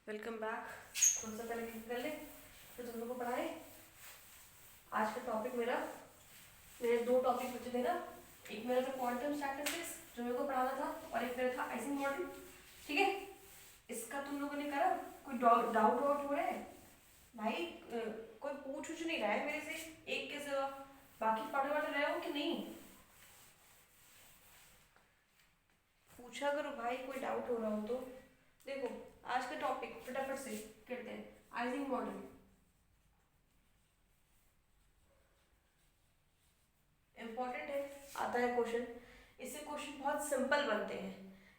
Welcome back. थोड़ा सा पहले क्लिक कर ले तो तुम लोग को पढ़ाए। आज का टॉपिक मेरे दो टॉपिक बचे थे ना। एक मेरा था क्वांटम स्टैटिस्टिक्स जो मेरे को पढ़ाना था, और एक मेरा था आइसिंग मॉडल। ठीक है, इसका तुम लोगों ने करा? कोई डाउट वाउट हो रहा है भाई? कोई पूछ नहीं रहा है मेरे से एक के सिवा। बाकी पढ़ वढ़ रहे हो कि नहीं? पूछा करो भाई, कोई डाउट हो रहा हो तो। देखो, आज का टॉपिक फटाफट से करते हैं। आइसिंग मॉडल इम्पॉर्टेंट है, आता है क्वेश्चन। इससे क्वेश्चन बहुत सिंपल बनते हैं।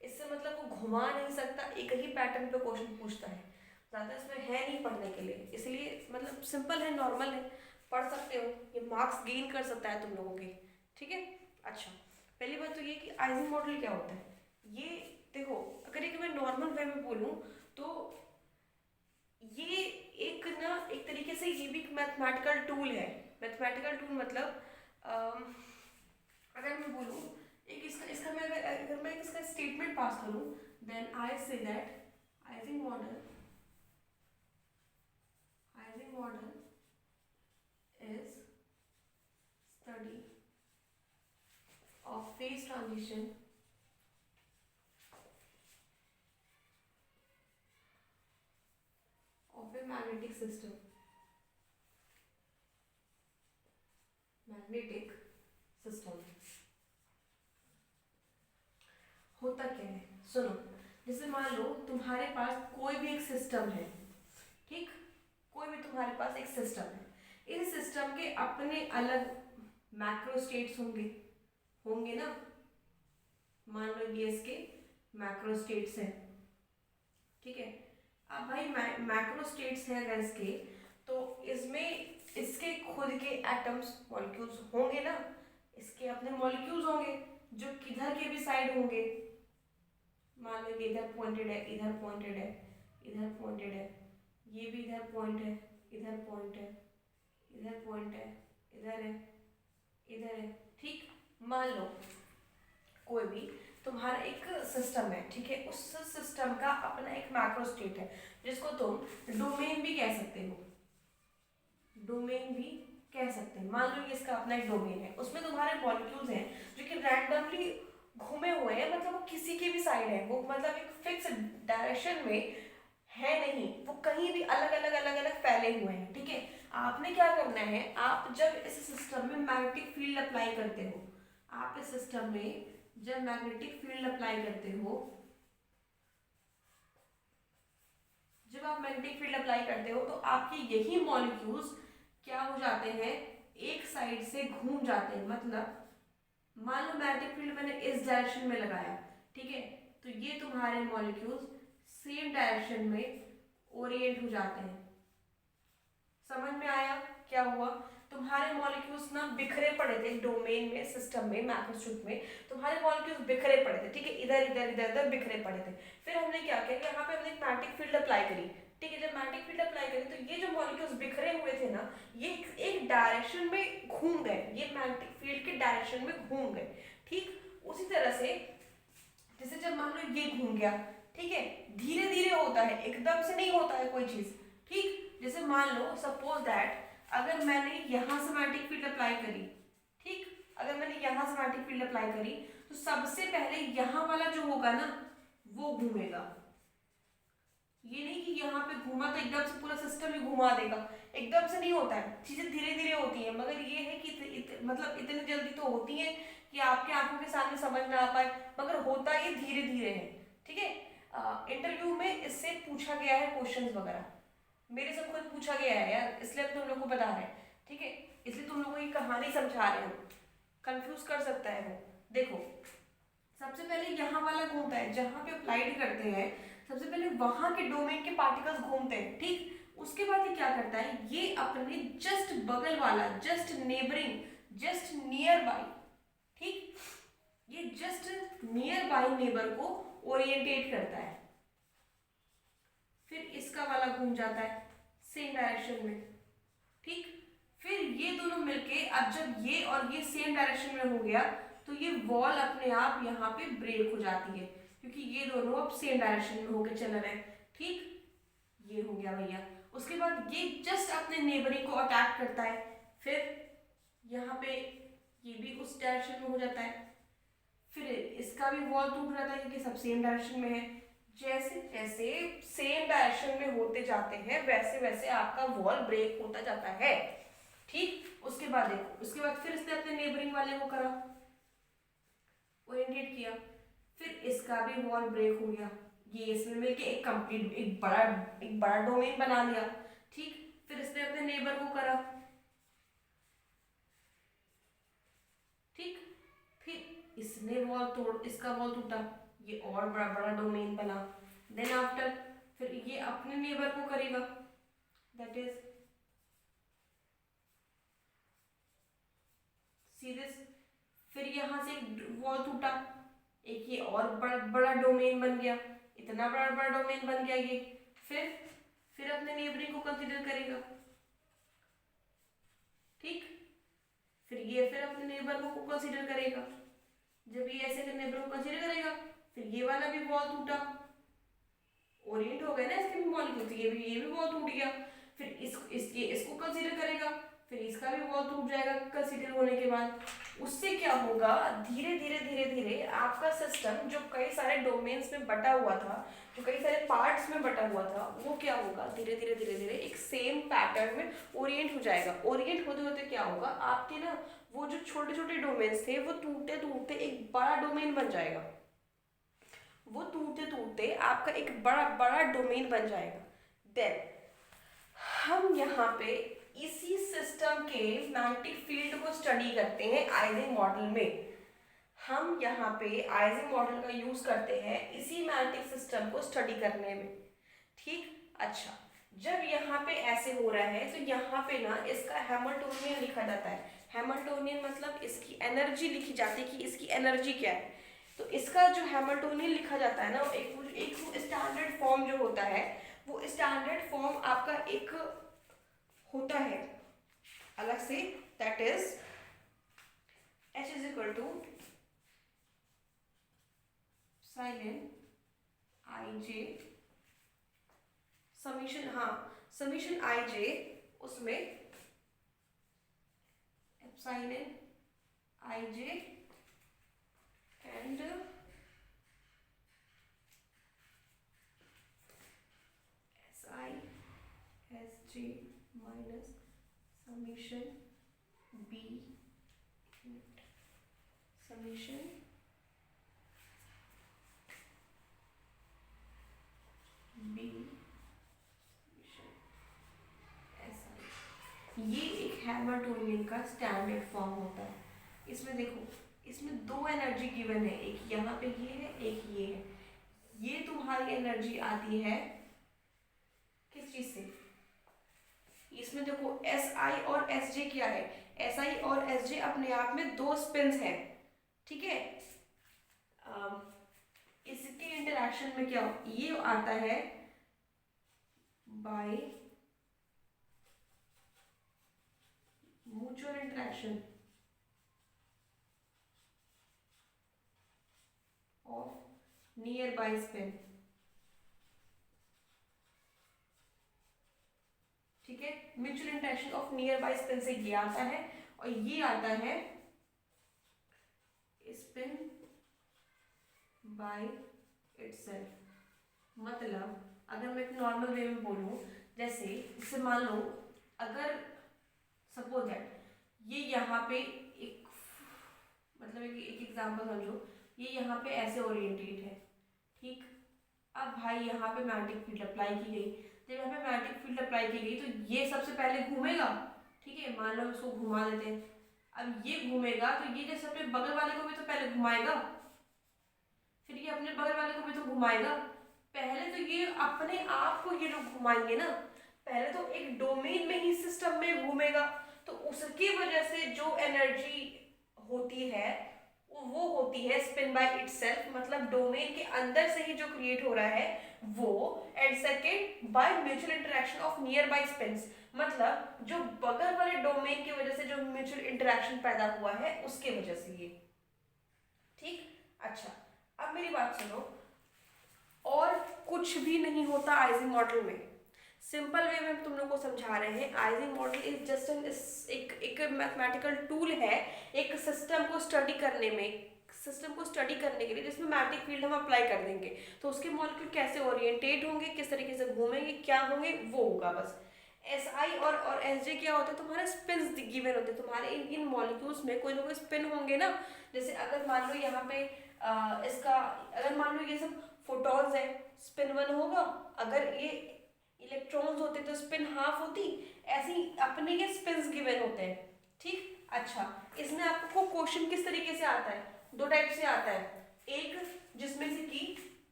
इससे मतलब वो घुमा नहीं सकता, एक ही पैटर्न पे क्वेश्चन पूछता है। ज़्यादा इसमें है नहीं पढ़ने के लिए, इसलिए मतलब सिंपल है, नॉर्मल है, पढ़ सकते हो। ये मार्क्स गेन कर सकता है तुम लोगों के। ठीक है। अच्छा, पहली बात तो ये कि आइसिंग मॉडल क्या होता है। ये देखो, अगर एक मैं नॉर्मल वे में बोलूँ तो ये एक तरीके से ये भी मैथमेटिकल टूल है। मैथमेटिकल टूल मतलब अगर मैं बोलूँ, एक इसका इसका मैं अगर मैं इसका स्टेटमेंट पास करूँ, then I say that Ising model is study of phase transition of a magnetic system. होता क्या है सुनो। जैसे मान लो तुम्हारे पास कोई भी एक सिस्टम है, ठीक? कोई भी तुम्हारे पास एक सिस्टम है, इस सिस्टम के अपने अलग मैक्रो स्टेट्स होंगे, होंगे ना। मान लो ये इसके मैक्रो स्टेट्स हैं, ठीक है। अब भाई मैक्रो स्टेट्स हैं अगर इसके, तो इसमें इसके खुद के एटम्स मॉलिक्यूल्स होंगे ना। इसके अपने मॉलिक्यूल्स होंगे जो किधर के भी साइड होंगे। मान लो ये इधर पॉइंटेड है, इधर पॉइंटेड है, इधर पॉइंटेड है, ये भी इधर पॉइंट है, इधर पॉइंट है, इधर पॉइंट है, इधर है, इधर है। ठीक, मान लो कोई भी तुम्हारा एक सिस्टम है, ठीक है। उस सिस्टम का अपना एक मैक्रो स्टेट है जिसको तुम डोमेन भी कह सकते हो। डोमेन भी कह सकते हैं। मान लो ये इसका अपना एक डोमेन है, उसमें तुम्हारे मॉलिक्यूल्स हैं जो कि रैंडमली घूमे हुए हैं, मतलब वो किसी की भी साइड है, वो मतलब एक फिक्स डायरेक्शन में है नहीं, वो कहीं भी अलग अलग फैले हुए हैं। ठीक है, आपने क्या करना है, आप जब इस सिस्टम में मैग्नेटिक फील्ड अप्लाई करते हो, आप इस सिस्टम में जब मैग्नेटिक फील्ड अप्लाई करते हो, जब आप मैग्नेटिक फील्ड अप्लाई करते हो तो आपके यही मॉलिक्यूल्स क्या हो जाते हैं, एक साइड से घूम जाते हैं। मतलब मान लो मैग्नेटिक फील्ड मैंने इस डायरेक्शन में लगाया, ठीक है, तो ये तुम्हारे मॉलिक्यूल्स सेम डायरेक्शन में ओरिएंट हो जाते हैं। समझ में आया क्या हुआ? तुम्हारे मॉलिक्यूल्स ना बिखरे पड़े थे डोमेन में, सिस्टम में, मैक्रोस्ट्रिप में तुम्हारे मॉलिक्यूल्स बिखरे पड़े थे, ठीक है, इधर इधर इधर इधर बिखरे पड़े थे। फिर हमने क्या किया कि यहाँ पे हमने एक मैग्नेटिक फील्ड अप्लाई करी, ठीक है। जब मैग्नेटिक फील्ड अप्लाई करी तो ये जो मॉलिक्यूल्स बिखरे हुए थे ना, ये एक डायरेक्शन में घूम गए, ये मैग्नेटिक फील्ड के डायरेक्शन में घूम गए। ठीक उसी तरह से जैसे जब मान लो ये घूम गया, ठीक है, धीरे धीरे होता है, एकदम से नहीं होता है कोई चीज। ठीक, जैसे मान लो सपोज दैट अगर मैंने यहां से मैग्नेटिक फील्ड अप्लाई करी, ठीक, अगर मैंने यहां से मैग्नेटिक फील्ड अप्लाई करी तो सबसे पहले यहां वाला जो होगा ना वो घूमेगा। ये नहीं कि यहाँ पे घूमा तो एकदम से पूरा सिस्टम ही घुमा देगा, एकदम से नहीं होता है, चीजें धीरे धीरे होती है। मगर ये है कि मतलब इतनी जल्दी तो होती है कि आपके आंखों के सामने समझ ना आ पाए, मगर होता ये धीरे धीरे है। ठीक है, इंटरव्यू में इससे पूछा गया है क्वेश्चंस वगैरह, मेरे से खुद पूछा गया है यार, इसलिए हम तुम लोग को बता रहे हैं। ठीक है, इसलिए तुम लोगों को ये कहानी समझा रहे हो, कंफ्यूज कर सकता है वो। देखो, सबसे पहले यहाँ वाला घूमता है, जहां पे अप्लाइड करते हैं सबसे पहले वहां के डोमेन के पार्टिकल्स घूमते हैं। ठीक, उसके बाद ये क्या करता है, ये अपने जस्ट बगल वाला, just neighbouring, just near by, ठीक, ये जस्ट नियर बाई नेबर को ओरिएंटेट करता है। फिर इसका वाला घूम जाता है सेम डायरेक्शन में। ठीक, फिर ये दोनों मिलके, अब जब ये और ये सेम डायरेक्शन में हो गया तो ये वॉल अपने आप यहाँ पे ब्रेक हो जाती है, क्योंकि ये दोनों अब सेम डायरेक्शन में होके चल रहे हैं। ठीक, ये हो गया भैया। उसके बाद ये जस्ट अपने नेबरिंग को अटैक करता है, फिर यहाँ पे ये भी उस डायरेक्शन में हो जाता है, फिर इसका भी वॉल टूट जाता है क्योंकि सब सेम डायरेक्शन में है। जैसे जैसे सेम डायरेक्शन में होते जाते हैं वैसे वैसे आपका वॉल ब्रेक होता जाता है, ठीक। उसके बाद देखो, उसके बाद फिर इसने अपने नेबरिंग वाले को करा, ओरिएंटेट किया, फिर इसका भी वॉल ब्रेक हो गया, ये इसमें मिलके एक कंप्लीट एक बड़ा डोमेन बना लिया, ठीक। फिर इसने अपने नेबर को करा, ठीक। फिर इसने वॉल तोड़, इसका वॉल टूटा, ये और बड़ा बड़ा डोमेन बना। देन आफ्टर फिर ये अपने नेबर को करेगा, दैट इज सी दिस। फिर यहां से एक वॉल टूटा, एक ये और बड़ा बड़ा डोमेन बन गया, इतना बड़ा बड़ा डोमेन बन गया ये। फिर अपने नेबरिंग को कंसीडर करेगा, ठीक। फिर ये फिर अपने नेबर को कंसीडर करेगा, जब ये ऐसे नेबर को कंसीडर करेगा फिर ये वाला भी वॉल टूटा, ओरिएंट हो गया ना इसके भी मॉलिक्यूल्स, ये भी वॉल टूट गया। फिर इसको कंसीडर करेगा, फिर इसका भी वॉल टूट जाएगा कंसीडर होने के बाद। उससे क्या होगा, धीरे धीरे धीरे धीरे आपका सिस्टम जो कई सारे डोमेन्स में बटा हुआ था, जो कई सारे पार्ट्स में बटा हुआ था, वो क्या होगा, धीरे धीरे धीरे धीरे एक सेम पैटर्न में ओरिएंट हो जाएगा। ओरिएंट होते होते क्या होगा, आपके ना वो जो छोटे छोटे डोमेन्स थे वो टूटते टूटते एक बड़ा डोमेन बन जाएगा, वो टूटते टूटते आपका एक बड़ा बड़ा डोमेन बन जाएगा। देन हम यहाँ पे इसी सिस्टम के मैग्नेटिक फील्ड को स्टडी करते हैं आइजिंग मॉडल में। हम यहाँ पे आइजिंग मॉडल का यूज करते हैं इसी मैग्नेटिक सिस्टम को स्टडी करने में, ठीक। अच्छा, जब यहाँ पे ऐसे हो रहा है तो यहाँ पे ना इसका हैमिल्टोनियन लिखा जाता है। हैमिल्टोनियन मतलब इसकी एनर्जी लिखी जाती है कि इसकी एनर्जी क्या है। तो इसका जो हैमिल्टोनियन लिखा जाता है ना, एक स्टैंडर्ड फॉर्म जो होता है, वो स्टैंडर्ड फॉर्म आपका एक होता है अलग से, that is H is equal to silent I J summation, summation I J, उसमें epsilon I J and S I S J minus summation B summation B S I. ये एक हैमिल्टोनियन का स्टैंडर्ड फॉर्म होता है। इसमें देखो, इसमें दो एनर्जी गिवन है, एक यहाँ पे ये है, एक ये है। ये तुम्हारी एनर्जी आती है किस चीज से, इसमें देखो एस आई और एस जे क्या है, एस आई और एस जे अपने आप में दो स्पिन्स हैं, ठीक है। इसके इंटरेक्शन में क्या ये आता है bye mutual interaction of near by spin, ठीक है। Mutual interaction of near by spin से ये आता है, और ये आता है स्पिन बाय इटसेल्फ। मतलब अगर मैं एक नॉर्मल वे में बोलूं, जैसे मान लो, अगर सपोज दैट ये यहाँ पे एक, मतलब एक एग्जांपल समझो, ये यहाँ पे ऐसे ओरिएंटेड है, ठीक। अब भाई यहाँ पे मैग्नेटिक फील्ड अप्लाई की गई, जब यहाँ पे मैग्नेटिक फील्ड अप्लाई की गई तो ये सबसे पहले घूमेगा, ठीक है। मान लो इसको घुमा देते हैं, अब ये घूमेगा तो ये जैसे अपने बगल वाले को भी तो पहले घुमाएगा, फिर ये अपने बगल वाले को भी तो घुमाएगा। पहले तो ये अपने आप को ये लोग घुमाएंगे ना, पहले तो एक डोमेन में ही सिस्टम में घूमेगा, तो उसकी वजह से जो एनर्जी होती है वो होती है स्पिन बाय इटसेल्फ, मतलब डोमेन के अंदर से ही जो क्रिएट हो रहा है वो। And second by mutual interaction of nearby spins, मतलब जो बगल वाले डोमेन की वजह से जो म्यूचुअल इंटरेक्शन पैदा हुआ है उसके वजह से ये, ठीक। अच्छा, अब मेरी बात सुनो, और कुछ भी नहीं होता आइजिंग मॉडल में, सिंपल वे में तुम लोग को समझा रहे हैं, icing model is just an एक मैथमेटिकल टूल है एक सिस्टम को स्टडी करने में, सिस्टम को स्टडी करने के लिए, जिसमें मैग्नेटिक फील्ड हम अप्लाई कर देंगे तो उसके मॉलिक्यूल कैसे ओरिएंटेट होंगे, किस तरीके से घूमेंगे, क्या होंगे, वो होगा बस। एस आई और एस जे क्या होता है, तुम्हारे स्पिन गिवन होते हैं तुम्हारे इन मॉलिक्यूल्स में, कोई ना कोई स्पिन होंगे ना। जैसे अगर मान लो यहाँ पे इसका, अगर मान लो ये सब फोटॉन्स है, स्पिन 1 होगा, अगर ये इलेक्ट्रॉन्स होते तो स्पिन हाफ होती, ऐसे ही अपने ये स्पिन्स गिवन होते हैं। ठीक, अच्छा, इसमें आपको क्वेश्चन किस तरीके से आता है, दो टाइप से आता है, एक जिसमें से कि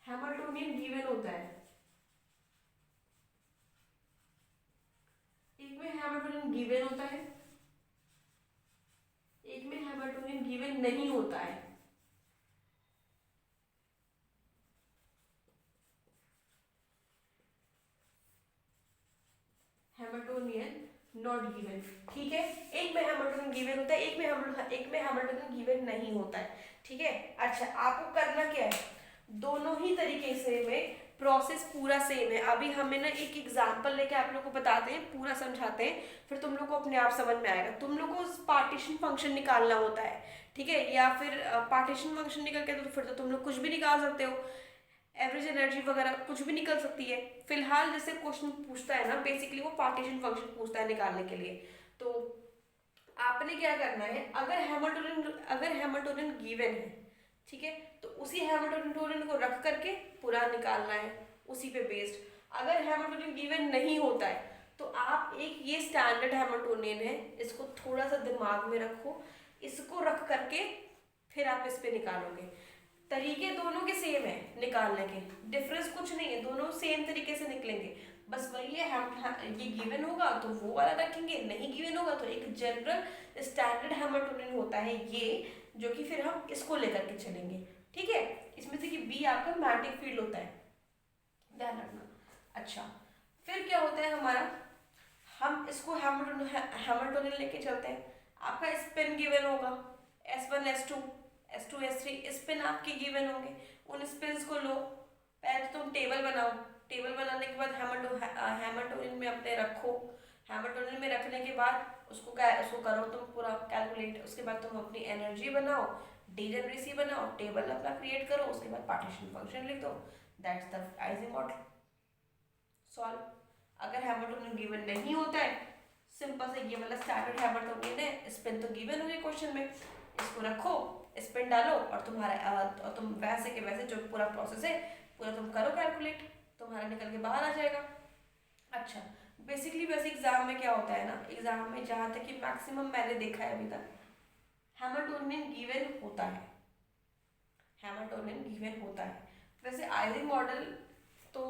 हैमिल्टोनियन गिवन होता है, एक में हैमिल्टोनियन गिवन होता है, एक में हैमिल्टोनियन गिवन नहीं होता है। हैमिल्टोनियन नॉट गिवन, ठीक है, एक में हैमिल्टोनियन गिवन होता है, एक में हैमिल्टोनियन गिवन नहीं होता है, ठीक है। अच्छा, आपको करना क्या है, दोनों ही तरीके से में प्रोसेस पूरा सेम है। अभी हमें ना एक एग्जांपल लेके आप लोग को बताते हैं, पूरा समझाते हैं, फिर तुम लोग को अपने आप समझ में आएगा। तुम लोग को पार्टीशन फंक्शन निकालना होता है, ठीक है, या फिर पार्टीशन फंक्शन निकल के तो फिर तो तुम लोग कुछ भी निकाल सकते हो, एवरेज एनर्जी वगैरह कुछ भी निकल सकती है। फिलहाल जैसे क्वेश्चन पूछता है ना, बेसिकली वो पार्टीशन फंक्शन पूछता है निकालने के लिए। तो आपने क्या करना है, अगर हैमिल्टोनियन गिवन है, ठीक है, तो उसी हैमिल्टोनियन को रख करके पूरा निकालना है उसी पे बेस्ड। अगर हैमिल्टोनियन गिवन नहीं होता है तो आप एक ये स्टैंडर्ड हैमिल्टोनियन है, इसको थोड़ा सा दिमाग में रखो, इसको रख करके फिर आप इस पे निकालोगे। तरीके दोनों के सेम है निकालने के, डिफरेंस कुछ नहीं है, दोनों सेम तरीके से निकलेंगे, बस वही है, हम ये गिवन होगा तो वो वाला रखेंगे, नहीं गिवन होगा तो एक जनरल स्टैंडर्ड हैमिल्टोनियन होता है ये, जो कि फिर हम इसको लेकर के चलेंगे, ठीक है। इसमें से कि बी आपका मैग्नेटिक फील्ड होता है, ध्यान रखना। अच्छा, फिर क्या होता है हमारा, हम इसको हैमिल्टोनियन लेके चलते हैं, आपका स्पिन गिवन होगा S1 S2 S2 S3, spin आपके गिवन होंगे, उन स्पिन्स को लो, पहले तो तुम टेबल बनाओ, टेबल बनाने के बाद हैमिल्टोनियन में अपने रखो, हैमिल्टोनियन में रखने के बाद उसको करो तुम पूरा कैलकुलेट, उसके बाद तुम अपनी एनर्जी बनाओ, डीजेनरेसी बनाओ, टेबल अपना क्रिएट करो, उसके बाद पार्टीशन फंक्शन लिख दो, that's the icing model, solve. अगर हैमिल्टोनियन गिवन नहीं होता है, सिंपल से ये वाला स्टैंडर्ड हैमिल्टोनियन है, स्पिन तो गिवन होगी क्वेश्चन में, इसको रखो, स्पिन डालो और तुम वैसे के वैसे जो पूरा प्रोसेस है पूरा तुम करो कैलकुलेट, तुम्हारा निकल के बाहर आ जाएगा। अच्छा, बेसिकली वैसे एग्जाम में क्या होता है ना, एग्जाम में जहाँ तक कि मैक्सिमम मैंने देखा है अभी तक, हैमिल्टोनियन गिवन होता है, हैमिल्टोनियन गिवन होता है। वैसे आइजिंग मॉडल तो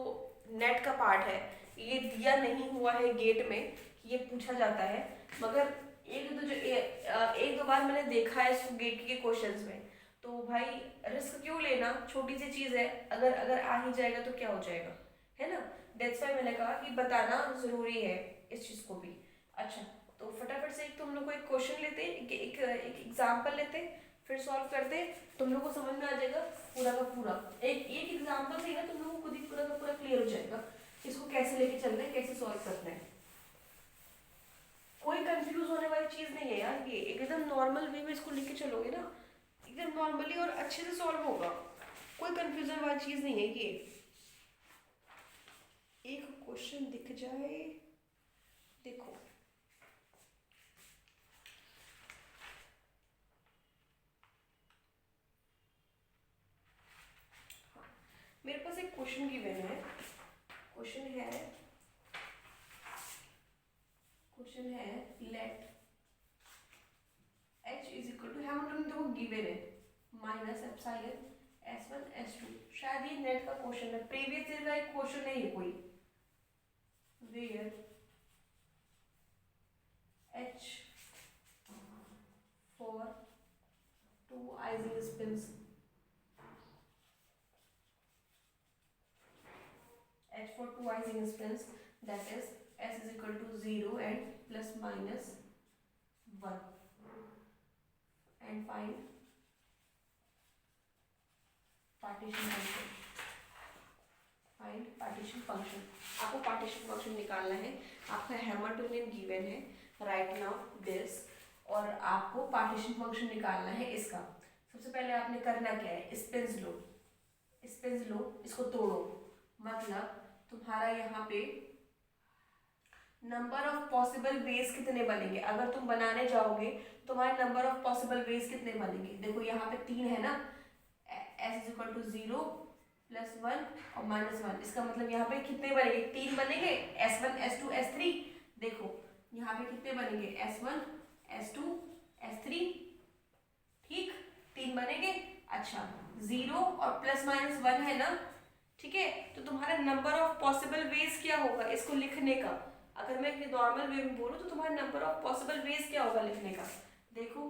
नेट का पार्ट है, ये दिया नहीं हुआ है गेट में, ये पूछा जाता है, मगर एक दो बार मैंने देखा है इसको गेट के क्वेश्चंस में, तो भाई रिस्क क्यों लेना, छोटी सी चीज़ है, अगर अगर आ ही जाएगा तो क्या हो जाएगा, है ना। दैट्स वाई मैंने कहा कि बताना ज़रूरी है इस चीज़ को भी। अच्छा, तो फटाफट से एक तुम लोग को एक क्वेश्चन लेते, एक एग्जाम्पल लेते, फिर सॉल्व करते, तुम लोग को समझ में आ जाएगा पूरा का पूरा, एक एक एग्जाम्पल से ही ना तुम लोग को खुद ही पूरा का पूरा क्लियर हो जाएगा इसको कैसे लेके चलना है, कैसे सॉल्व करना है। कोई कंफ्यूज होने वाली चीज नहीं है यार, ये एकदम नॉर्मल वे में इसको लेके चलोगे ना, एकदम नॉर्मली और अच्छे से सॉल्व होगा, कोई कंफ्यूजन वाली चीज नहीं है ये। एक क्वेश्चन दिख जाए, देखो, हाँ, मेरे पास एक क्वेश्चन गिवन है, क्वेश्चन है let H is equal to, Hamilton देखो गिवन है, माइनस एप्सिलॉन S1 S2, शायद ये नेट का क्वेश्चन है, प्रीवियस ईयर का एक क्वेश्चन है ये कोई, where H for two Ising spins, H for two Ising spins, that is S is equal to 0 and plus minus 1, and find partition function, find partition function। आपको partition function निकालना है। आपका Hamiltonian given है right now this, और आपको partition function निकालना है इसका। सबसे पहले आपने करना क्या है, स्पेस लो, स्पेस लो, इसको तोड़ो, मतलब तुम्हारा यहाँ पे नंबर ऑफ पॉसिबल वेज कितने बनेंगे। अगर तुम बनाने जाओगे तो तुम्हारे नंबर ऑफ पॉसिबल वेज कितने बनेंगे। देखो यहाँ पे 3 है ना, s is equal to 0 plus 1 और माइनस 1, इसका मतलब यहाँ पे कितने बनेंगे, 3 बनेंगे, s1 s2 s3। देखो यहाँ पे कितने बनेंगे, s1 s2 s3, ठीक, 3 बनेंगे। अच्छा 0 और प्लस माइनस 1 है ना, ठीक है, तो तुम्हारा नंबर ऑफ पॉसिबल वेज क्या होगा इसको लिखने का। अगर मैं नॉर्मल वे में बोलूं तो तुम्हारा नंबर ऑफ पॉसिबल वेज क्या होगा लिखने का। देखो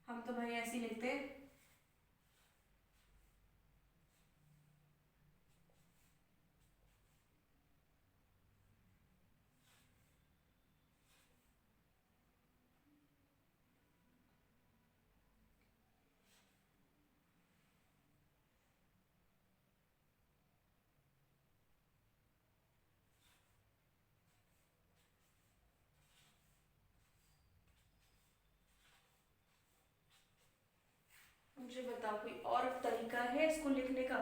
हम तो भाई ऐसे ही लिखते हैं, मुझे बताओ कोई और तरीका है इसको लिखने का।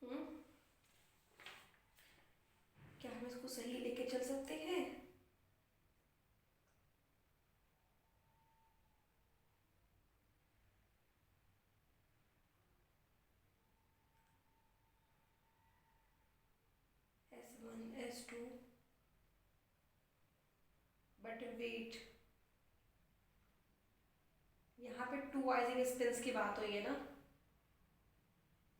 हम्म, क्या हम इसको सही लेके चल सकते हैं। s1 s2, बट वेट, यहाँ पे 2 वाइजिंग स्पिन्स की बात हुई है ना,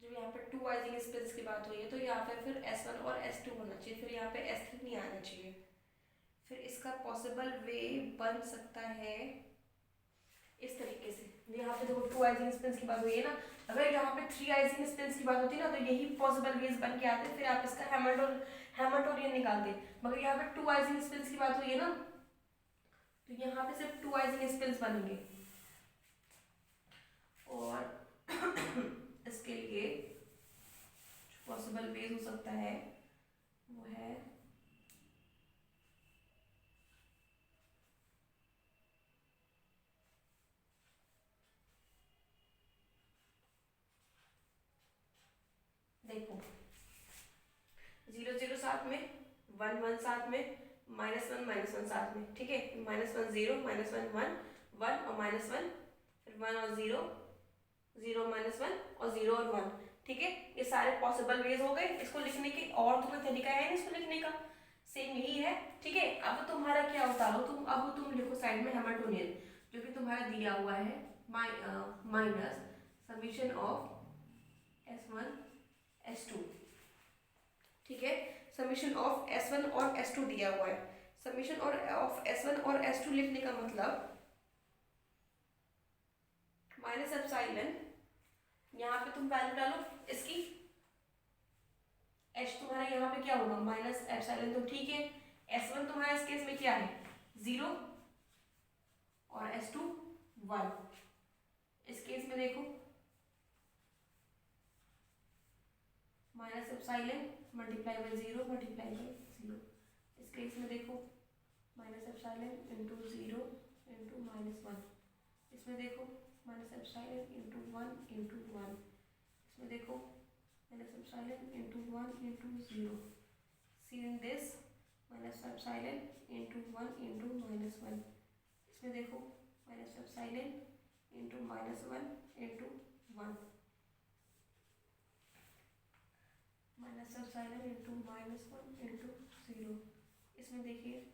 जब यहाँ पे 2 वाइजिंग स्पिन्स की बात हुई है तो यहाँ पे फिर s1 और s2 होना चाहिए, फिर यहाँ पे s3 नहीं आना चाहिए। फिर इसका पॉसिबल वे बन सकता है इस तरीके से, यहाँ पे देखो 2 आइजिंग स्पिन्स की बात हुई है ना, अगर यहाँ पे 3 आइजिंग स्पिन्स की बात होती ना तो यही पॉसिबल वेज बन के आते, फिर आप इसका हैमिल्टोनियन निकालते। मगर यहाँ पे 2 आइजिंग स्पिन्स की बात हुई है ना, तो यहाँ पे सिर्फ 2 आइजिंग स्पिन्स बनेंगे। और इसके लिए जो पॉसिबल वेज हो सकता है वो है देखो 0 0 साथ में, 1 1 साथ में, -1 -1 साथ में, ठीक है, -1 0 -1 1 1 और -1, फिर 1 और 0 0 -1 और 0 और 1, ठीक है, ये सारे पॉसिबल वेज हो गए इसको लिखने के। और तो कोई तरीका है नहीं इसको लिखने का, सेम यही है, ठीक है। अब तुम्हारा क्या उतारो तुम, अब तुम लिखो साइड में हैमिल्टोनियन, जो कि तुम्हारा दिया हुआ है minus summation of s1 s2, ठीक है, समीशन ऑफ s1 और s2 दिया हुआ है। समीशन और ऑफ s1 और s2 लिखने का मतलब माइनस एप्सिलॉन, यहाँ पे तुम वैल्यू डालो इसकी, h तुम्हारा यहाँ पे क्या होगा माइनस एप्सिलॉन, तो ठीक है, s1 तुम्हारा इस केस में क्या है 0 और s2 1, इस केस में देखो minus epsilon multiply by 0 multiply by 0, इस केस में देखो माइनस एप्सिलॉन इंटू 0 इंटू -1, इसमें देखो माइनस एप्सिलॉन इंटू 1 इंटू 1, इसमें देखो minus epsilon into 1 into 0, seen this minus epsilon into 1 into -1, इसमें देखो minus epsilon into -1 into 1, minus epsilon into -1 into 0, इसमें देखिए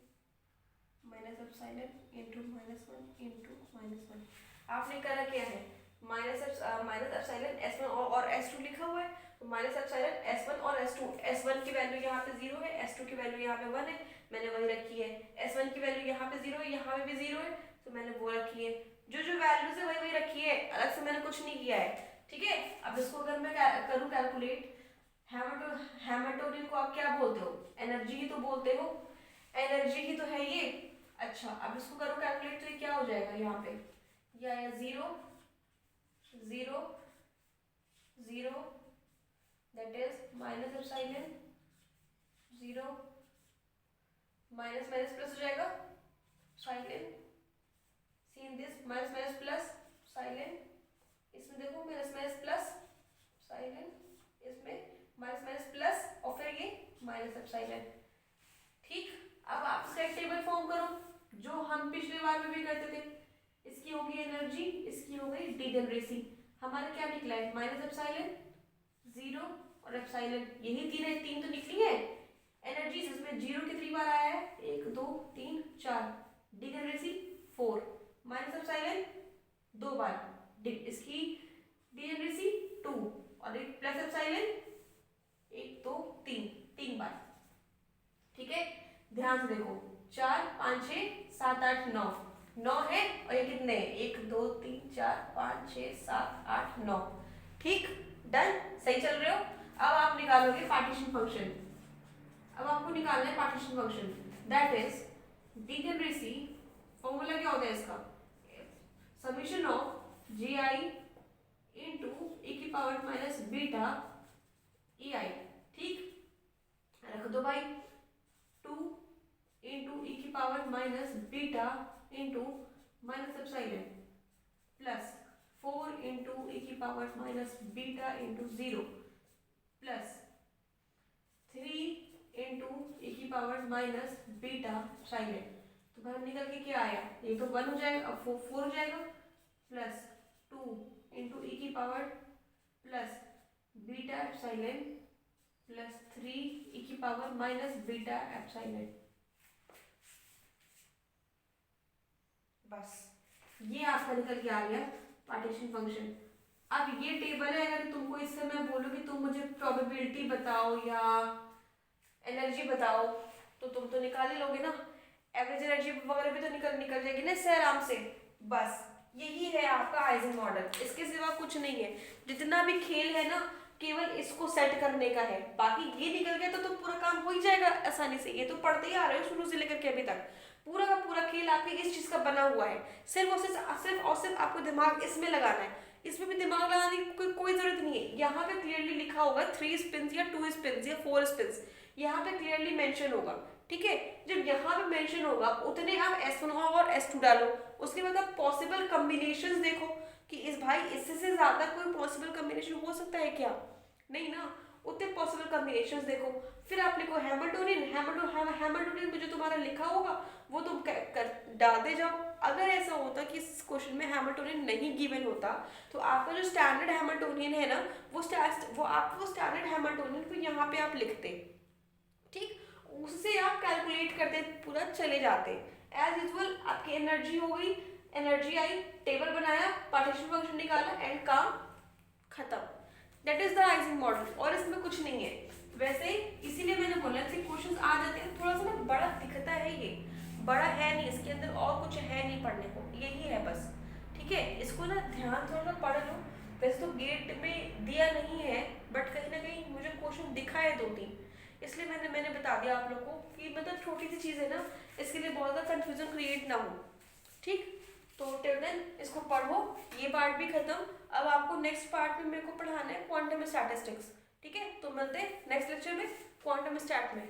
माइनस एप्सिलॉन इंटू -1 इंटू -1। आपने करा क्या है, माइनस एप्सिलॉन s1 और s2 लिखा हुआ है, तो माइनस एप्सिलॉन s1 और s2, s1 की वैल्यू यहाँ पे 0 है, s2 की वैल्यू यहाँ पे 1 है, मैंने वही रखी है। s1 की वैल्यू यहाँ पे 0 है, यहाँ पे भी 0 है, तो मैंने वो रखी है, जो वैल्यूज है वही रखी है, अलग से मैंने कुछ नहीं किया है, ठीक है। अब इसको अगर मैं करूँ कैलकुलेट, हैमिल्टोनियन को आप क्या बोलते हो, एनर्जी ही तो बोलते हो, एनर्जी ही तो है ये। अच्छा अब इसको करो कैलकुलेट, तो ये क्या हो जाएगा यहाँ पे, ये आया 0 0 0, that is minus epsilon 0 minus minus plus हो जाएगा silent, see in this minus minus plus silent, इसमें देखो माइनस माइनस प्लस साइलेंट, इसमें माइनस माइनस प्लस और फिर ये माइनस एप्सिलॉन। ठीक, अब आप इसका एक टेबल फॉर्म करो जो हम पिछले बार में भी करते थे। इसकी होगी एनर्जी, इसकी हो गई डिजेनरेसी। हमारा क्या निकला है, माइनस एप्सिलॉन 0 और एप्सिलॉन, यही तीन तो निकली है एनर्जी। इसमें 0 कितनी बार आया है, 1 2 3 4, डिजेनरेसी 4, माइनस एप्सिलॉन 2 बार, इसकी डिजेनरेसी 2 और एक प्लस एप्सिलॉन 1 2 3 बार। ठीक है, ध्यान से देखो 4 5 6 7 8 9, 9 है और ये कितने 1 2 3 4 5 6 7 8 9। ठीक, डन, सही चल रहे हो। अब आप निकालोगे पार्टीशन फंक्शन। अब आपको निकालना है partition function, that is degeneracy, formula क्या होता है इसका, summation of g i into e की power minus beta e i. ठीक, रख दो भाई 2 इंटू ई की power minus beta into minus epsilon plus 4 into e की power minus beta into 0 plus 3 into e की पावर माइनस बीटा एप्सिलॉन। तो बाहर निकल के क्या आया, ये तो 1 हो जाएगा, अब 4 हो जाएगा प्लस 2 इंटू ई की power plus beta epsilon plus 3 ई की पावर माइनस बीटा एप्सिलॉन। बस ये आपका निकल के आ गया पार्टीशन फंक्शन। अब ये टेबल है, अगर तुमको इससे मैं बोलूँ कि तुम मुझे प्रोबेबिलिटी बताओ या एनर्जी बताओ तो तुम तो निकाल ही लोगे ना, एवरेज एनर्जी वगैरह भी तो निकल जाएगी ना इससे आराम से। बस यही है आपका आइजन मॉडल, इसके सिवा कुछ नहीं है। जितना भी खेल है ना केवल इसको सेट करने का है, बाकी ये निकल गया तो पूरा काम हो ही जाएगा आसानी से। ये तो पढ़ते ही आ रहे हो शुरू से लेकर के अभी तक, पूरा का पूरा खेल आपके इस चीज का बना हुआ है। सिर्फ और सिर्फ आपको दिमाग इसमें लगाना है, इसमें भी दिमाग लगाने की कोई जरूरत नहीं है। यहाँ पे क्लियरली लिखा होगा 3 स्पिन्स या 2 स्पिन्स या 4 स्पिन्स, यहाँ पे क्लियरली मेंशन होगा। ठीक है, जब यहाँ पे मेंशन होगा उतने आप S1 और S2 डालो, उसके बाद आप पॉसिबल कॉम्बिनेशंस देखो कि इस भाई इससे से ज्यादा कोई पॉसिबल कॉम्बिनेशन हो सकता है क्या, नहीं ना, उतने पॉसिबल कॉम्बिनेशंस देखो। फिर आप लिखो हैमिल्टोनियन, हैमिल्टोनियन में जो तुम्हारा लिखा होगा वो तुम डालते जाओ। अगर ऐसा होता कि इस क्वेश्चन में हैमिल्टोनियन नहीं गिवन होता तो आपका जो स्टैंडर्ड हैमिल्टोनियन है ना वो आप वो स्टैंडर्ड हैमिल्टोनियन को यहाँ पे आप लिखते, ठीक, उससे आप कैलकुलेट करते पूरा चले जाते। एज यूजुअल आपकी एनर्जी हो गई, एनर्जी आई, टेबल बनाया, पार्टीशन फंक्शन निकाला एंड काम खत्म। That is the icing model, और इसमें कुछ नहीं है। वैसे इसीलिए मैंने बोला कि क्वेश्चंस आ जाते हैं, थोड़ा सा ना बड़ा दिखता है, ये बड़ा है नहीं, इसके अंदर और कुछ है नहीं पढ़ने को, यही है बस। ठीक है, इसको ना ध्यान थोड़ा सा पढ़ लो। वैसे तो गेट में दिया नहीं है बट कहीं ना कहीं मुझे क्वेश्चन दिखा है 2-3, इसलिए मैंने बता दिया आप लोग को कि मतलब छोटी सी चीज़ है ना, इसके लिए बहुत ज़्यादा कंफ्यूजन क्रिएट ना हो। ठीक, तो टिल देन इसको पढ़ो, ये पार्ट भी खत्म। अब आपको नेक्स्ट पार्ट में मेरे को पढ़ाना है क्वांटम स्टैटिस्टिक्स। ठीक है, तो मिलते हैं नेक्स्ट लेक्चर में क्वांटम स्टैट में।